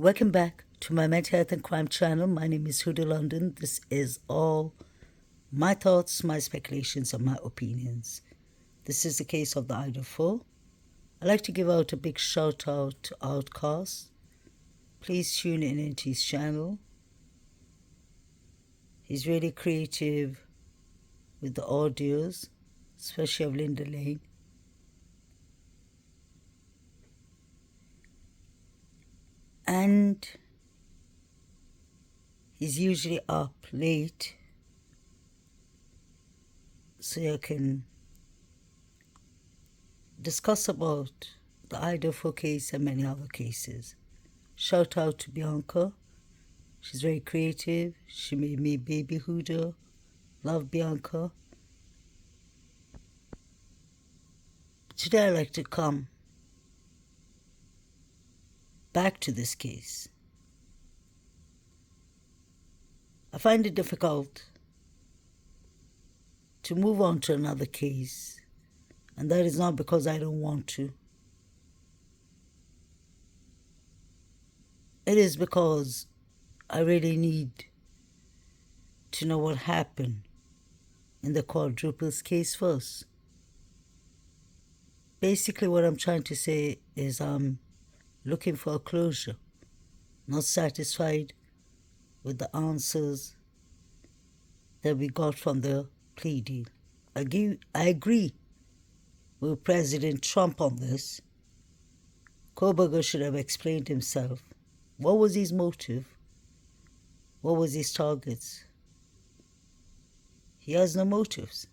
Welcome back to my mental health and crime channel. My name is Huda London. This is all my thoughts, my speculations, and my opinions. This is the case of the Idaho. I'd like to give out a big shout out to Outcast. Please tune in into his channel. He's really creative with the audios, especially of Linda Lane. And he's usually up late so you can discuss about the Idaho case and many other cases. Shout out to Bianca. She's very creative. She made me Baby Huda. Love Bianca. Today I'd like to come back to this case. I find it difficult to move on to another case, and that is not because I don't want to. It is because I really need to know what happened in the quadruples case first. Basically, what I'm trying to say is I'm looking for a closure, not satisfied with the answers that we got from the plea deal. I agree with President Trump on this. Koberger should have explained himself. What was his motive? What was his targets? He has no motives,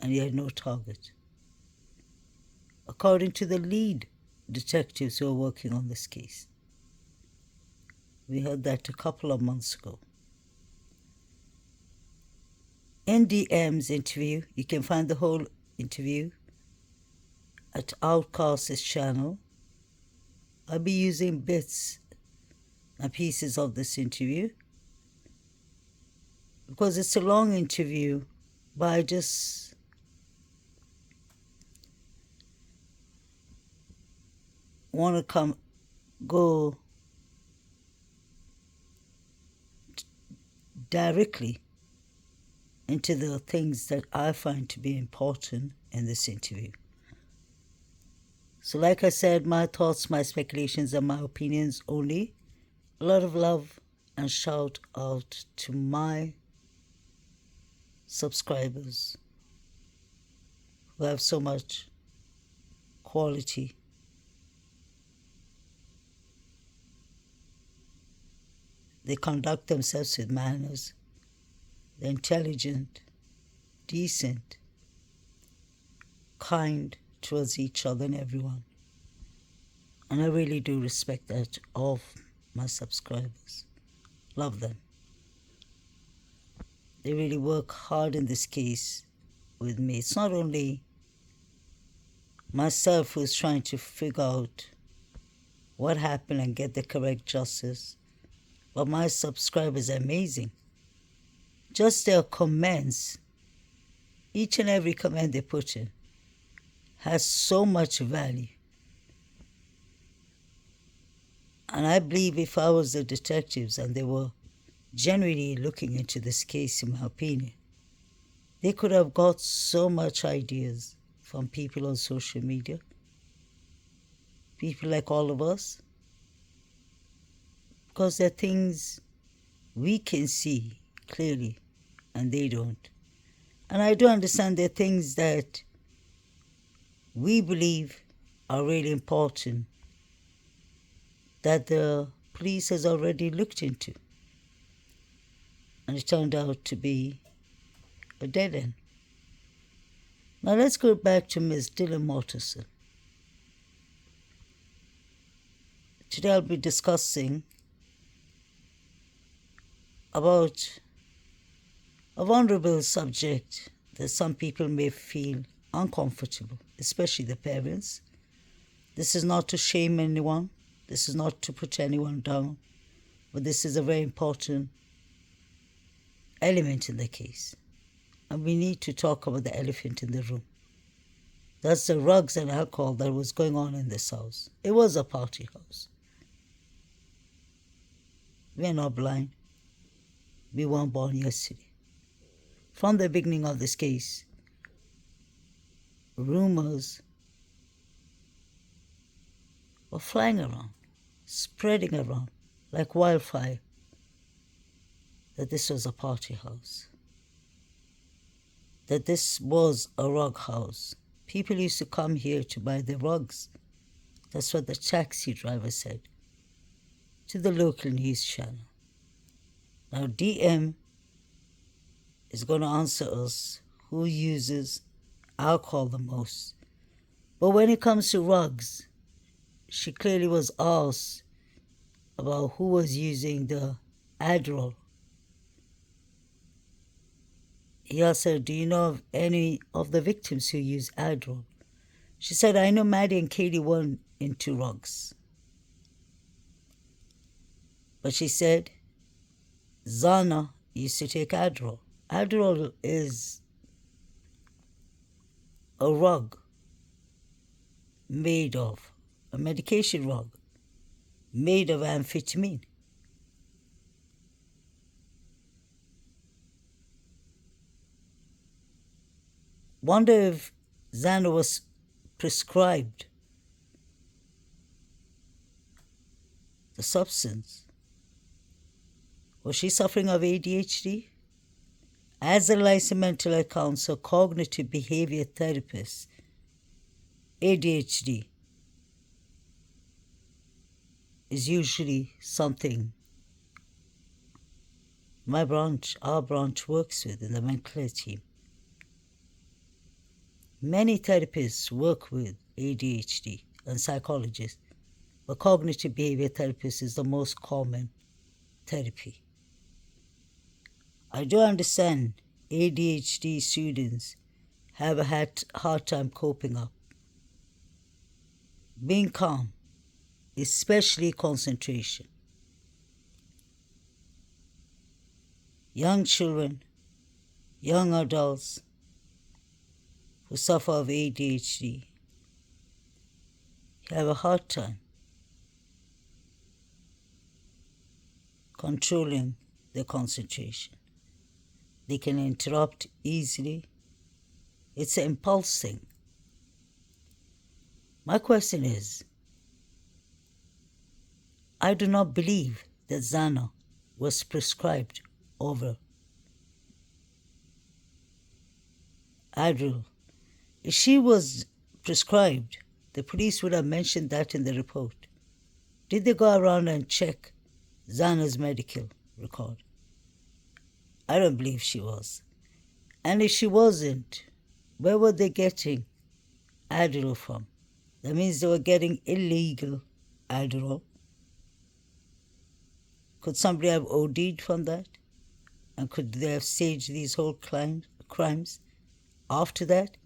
and he had no target. According to the lead detectives who are working on this case. We heard that a couple of months ago. NDM's interview, you can find the whole interview at Outcast's channel. I'll be using bits and pieces of this interview because it's a long interview, but I just want to go directly into the things that I find to be important in this interview. So like I said, my thoughts, my speculations, and my opinions only. A lot of love and shout out to my subscribers who have so much quality. They conduct themselves with manners. They're intelligent, decent, kind towards each other and everyone. And I really do respect that of my subscribers. Love them. They really work hard in this case with me. It's not only myself who's trying to figure out what happened and get the correct justice, but my subscribers are amazing. Just their comments, each and every comment they put in, has so much value. And I believe if I was the detectives and they were genuinely looking into this case, in my opinion, they could have got so much ideas from people on social media, people like all of us, because there are things we can see clearly and they don't. And I do understand there are things that we believe are really important that the police has already looked into. And it turned out to be a dead end. Now let's go back to Ms. Dylan Mortensen. Today I'll be discussing about a vulnerable subject that some people may feel uncomfortable, especially the parents. This is not to shame anyone. This is not to put anyone down. But this is a very important element in the case. And we need to talk about the elephant in the room. That's the drugs and alcohol that was going on in this house. It was a party house. We're not blind. We weren't born yesterday. From the beginning of this case, rumors were flying around, spreading around like wildfire, that this was a party house, that this was a rug house. People used to come here to buy their rugs. That's what the taxi driver said to the local news channel. Now DM is going to answer us who uses alcohol the most. But when it comes to rugs, she clearly was asked about who was using the Adderall. He asked her, do you know of any of the victims who use Adderall? She said, I know Maddie and Katie weren't into rugs. But she said, Zana used to take Adderall. Adderall is a rug made of, a medication rug made of amphetamine. Wonder if Zana was prescribed the substance. Was she suffering of ADHD? As a licensed mental health counselor, cognitive behavior therapist, ADHD is usually something our branch works with in the mental health team. Many therapists work with ADHD and psychologists, but cognitive behavior therapist is the most common therapy. I do understand ADHD students have a hard time coping up, being calm, especially concentration. Young children, young adults who suffer of ADHD have a hard time controlling their concentration. They can interrupt easily. It's an impulse thing. My question is, I do not believe that Zana was prescribed over Adderall. If she was prescribed, the police would have mentioned that in the report. Did they go around and check Zana's medical record? I don't believe she was. And if she wasn't, where were they getting Adderall from? That means they were getting illegal Adderall. Could somebody have OD'd from that? And could they have staged these whole crimes after that?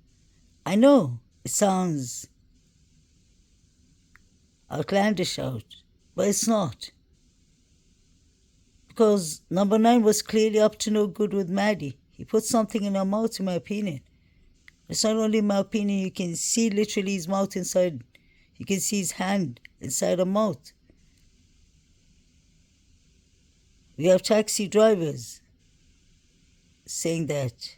I know it sounds outlandish but it's not. Because number 9 was clearly up to no good with Maddie. He put something in her mouth, in my opinion. It's not only in my opinion, you can see literally his mouth inside. You can see his hand inside her mouth. We have taxi drivers saying that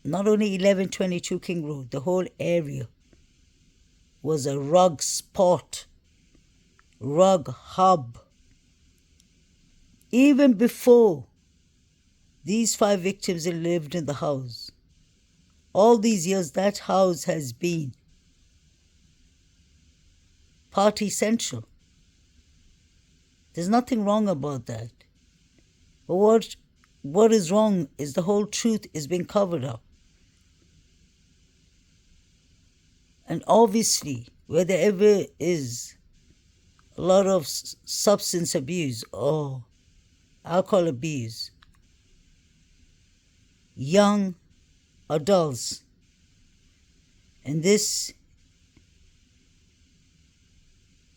not only 1122 King Road, the whole area was a rug spot, rug hub. Even before these 5 victims lived in the house, all these years that house has been party central. There's nothing wrong about that. But what is wrong is the whole truth is being covered up. And obviously, where there ever is a lot of substance abuse or alcohol abuse, young adults in this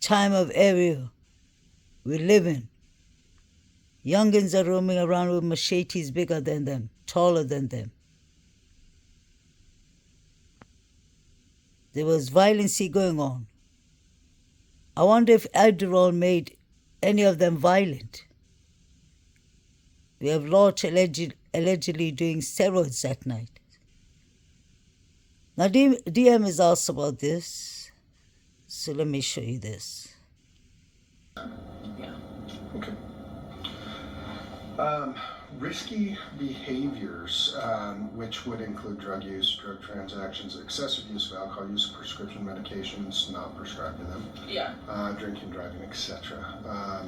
time of area we live in, youngins are roaming around with machetes bigger than them, taller than them. There was violence going on. I wonder if Adderall made any of them violent. We have Lodge allegedly doing steroids that night. Now, DM is asked about this, so let me show you this. Yeah. Okay. Risky behaviors, which would include drug use, drug transactions, excessive use of alcohol use, prescription medications, not prescribing them, Yeah. Drinking, driving, etc.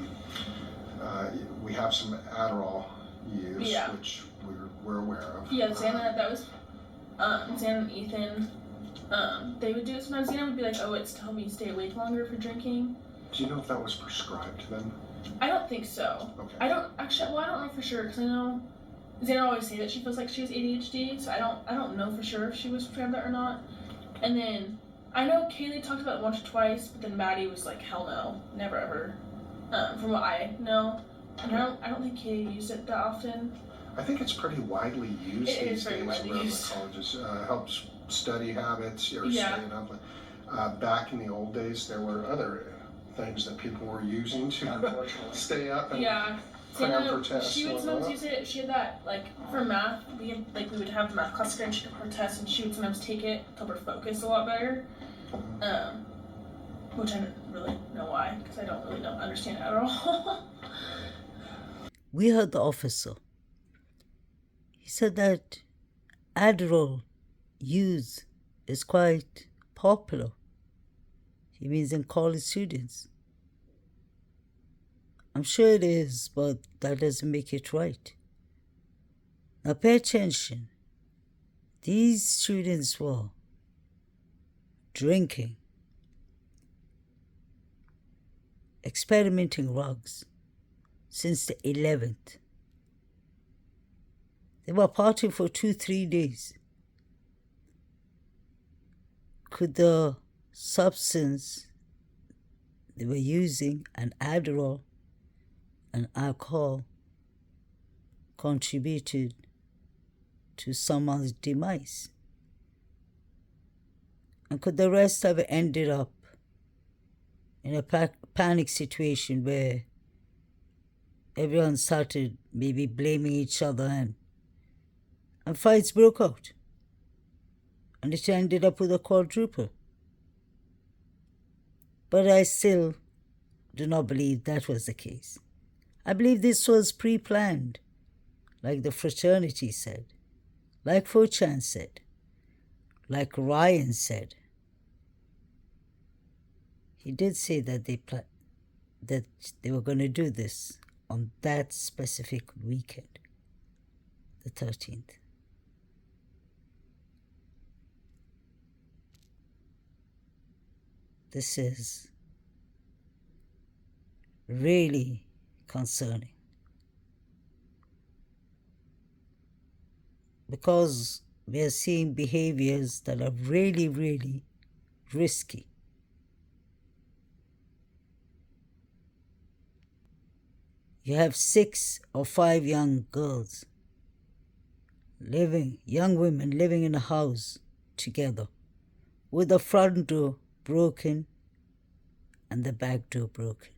We have some Adderall use, Yeah. which we're aware of. Yeah, Xana, that was Xana and Ethan. They would do it sometimes. Xana would be like, "Oh, it's to help me stay awake longer for drinking." Do you know if that was prescribed to them? I don't think so. Okay. I don't know for sure because I know Xana always say that she feels like she has ADHD, so I don't know for sure if she was prescribed that or not. And then I know Kaylee talked about it once or twice, but then Maddie was like, "Hell no, never ever." From what I know, and I don't think Kaylee used it that often. I think it's pretty widely used these days around the colleges. Helps study habits or staying up. Back in the old days, there were other things that people were using to stay up and cram for tests. She would sometimes use it. She had that like for math. We would have the math class and she took her test, and she would sometimes take it to help her focus a lot better. Which I don't really know why, because I don't really understand it at all. We heard the officer. He said that Adderall use is quite popular. He means in college students. I'm sure it is, but that doesn't make it right. Now pay attention. These students were drinking, experimenting drugs since the 11th. They were partying for 2-3 days. Could the substance they were using, an Adderall and alcohol, contributed to someone's demise? And could the rest have ended up in a panic situation where everyone started maybe blaming each other and fights broke out? And it ended up with a quadruple. But I still do not believe that was the case. I believe this was pre-planned, like the fraternity said, like 4chan said, like Ryan said. He did say that they were going to do this on that specific weekend, the 13th. This is really concerning, because we are seeing behaviors that are really, really risky. You have 6 or 5 young girls young women living in a house together with the front door broken and the back door broken.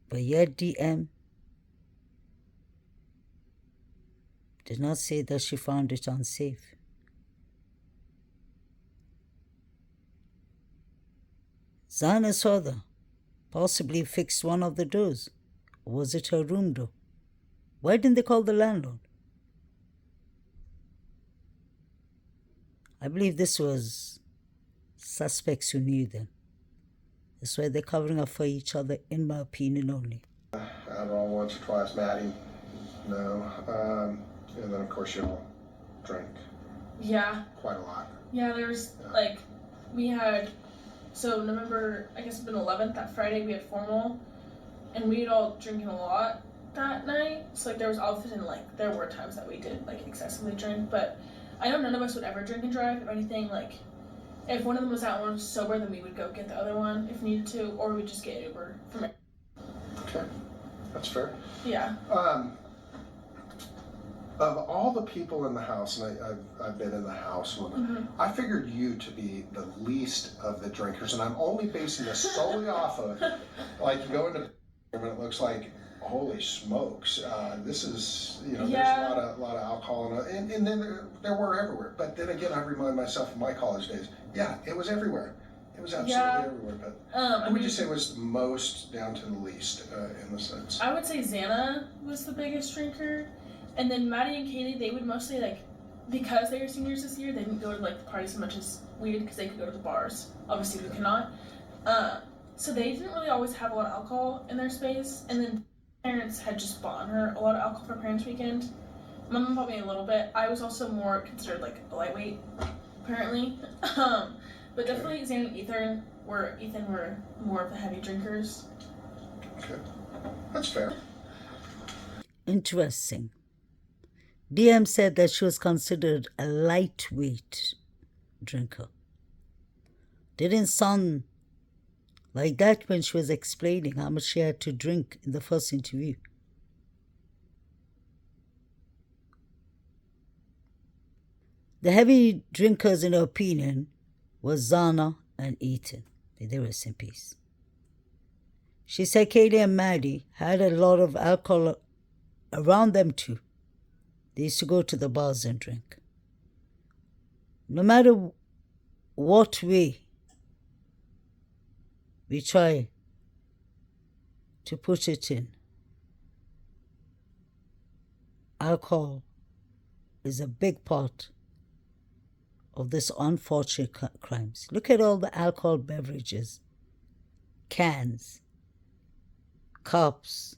But yet DM did not say that she found it unsafe. Zana's father possibly fixed one of the doors. Or was it her room door? Why didn't they call the landlord? I believe this was suspects who knew them. That's why they're covering up for each other, in my opinion only. Adderall once or twice, Maddie. No. And then, of course, you'll drink. Yeah. Quite a lot. Yeah, there's, we had, so November, I guess it's been 11th, that Friday, we had formal, and we had all drinking a lot that night. So, there was often, there were times that we did, excessively drink, but I know none of us would ever drink and drive. If anything, if one of them was out and one was sober, then we would go get the other one if needed to, or we'd just get Uber from it. Okay, that's fair. Yeah. Of all the people in the house, and I've been in the house with them, I figured you to be the least of the drinkers, and I'm only basing this solely off of, like, you go into and it looks like, holy smokes, this is, you know, there's a lot of alcohol, and then there were everywhere. But then again, I remind myself of my college days. Yeah, it was everywhere. It was absolutely everywhere. But who would you say was most down to the least in the sense? I would say Xana was the biggest drinker. And then Maddie and Kaylee, they would mostly, like, because they were seniors this year, they didn't go to, like, the parties as much as we did because they could go to the bars. Obviously, we cannot. So they didn't really always have a lot of alcohol in their space. And then parents had just bought her a lot of alcohol for Parents' Weekend. My mom bought me a little bit. I was also more considered, like, a lightweight, apparently. But definitely Xana and Ethan were more of the heavy drinkers. Okay. That's fair. Interesting. DM said that she was considered a lightweight drinker. Didn't sound like that when she was explaining how much she had to drink in the first interview. The heavy drinkers, in her opinion, were Xana and Ethan. May they rest in peace. She said Kaylee and Maddie had a lot of alcohol around them too. They used to go to the bars and drink. No matter what way we try to put it in, alcohol is a big part of this unfortunate crimes. Look at all the alcohol beverages, cans, cups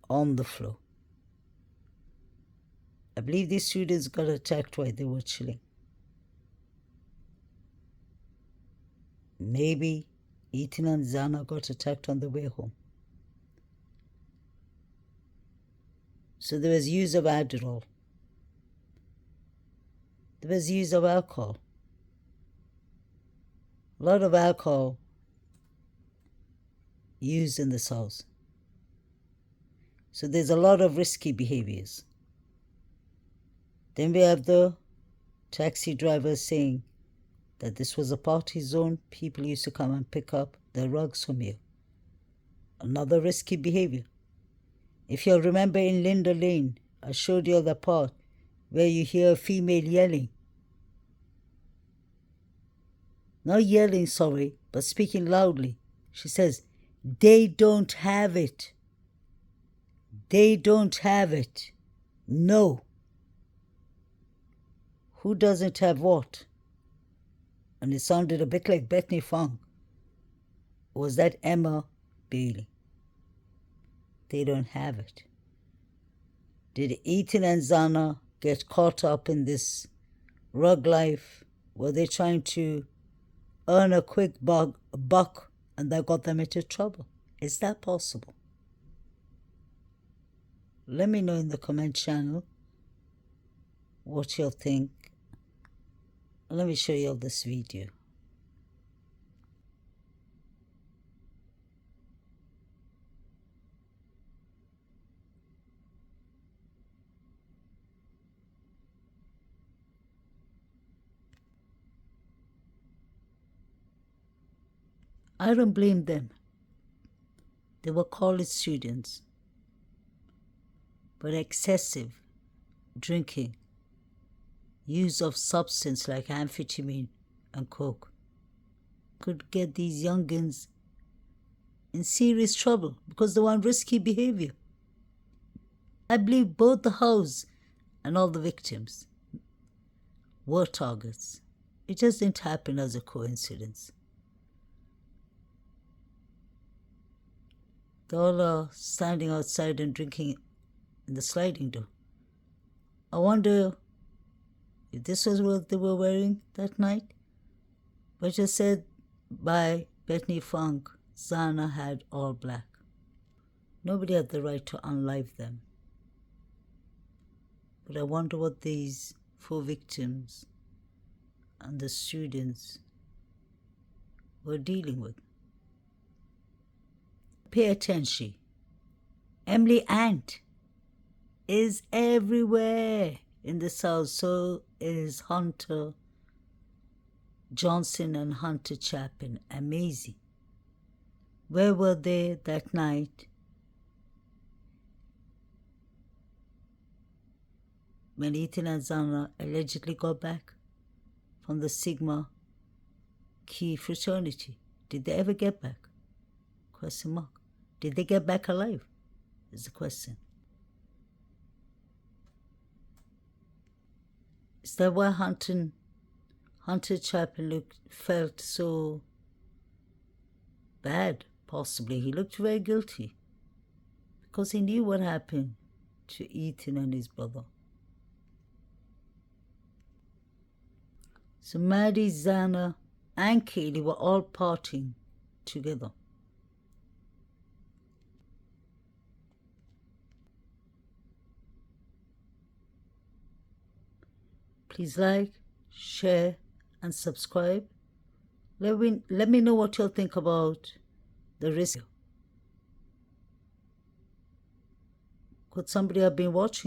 on the floor. I believe these students got attacked while they were chilling. Maybe Ethan and Xana got attacked on the way home. So there was use of Adderall. There was use of alcohol. A lot of alcohol used in this house. So there's a lot of risky behaviors. Then we have the taxi drivers saying that this was a party zone. People used to come and pick up the rugs from here. Another risky behavior. If you'll remember in Linda Lane, I showed you the part where you hear a female yelling. Not yelling, sorry, but speaking loudly. She says, "They don't have it. They don't have it." No. Who doesn't have what? And it sounded a bit like Bethany Funk. Or was that Emma Bailey? They don't have it. Did Ethan and Xana get caught up in this rug life? Were they trying to earn a quick buck and that got them into trouble? Is that possible? Let me know in the comment channel what you'll think. Let me show you all this video. I don't blame them. They were college students. But excessive drinking, use of substance like amphetamine and coke could get these youngins in serious trouble because they were on risky behavior. I believe both the house and all the victims were targets. It just didn't happen as a coincidence. They all are standing outside and drinking in the sliding door. I wonder if this was what they were wearing that night. But just said by Bethany Funk, Xana had all black. Nobody had the right to unlive them. But I wonder what these 4 victims and the students were dealing with. Pay attention. Emily Ant is everywhere in the South. So is Hunter Johnson and Hunter Chapin. Amazing. Where were they that night when Ethan and Zana allegedly got back from the Sigma Chi fraternity? Did they ever get back? Question mark. Did they get back alive? Is the question. Is that why Hunter Chapin felt so bad? Possibly. He looked very guilty because he knew what happened to Ethan and his brother. So Maddie, Zana, and Kaylee were all partying together. Please like, share, and subscribe. Let me know what you'll think about the risk. Could somebody have been watching?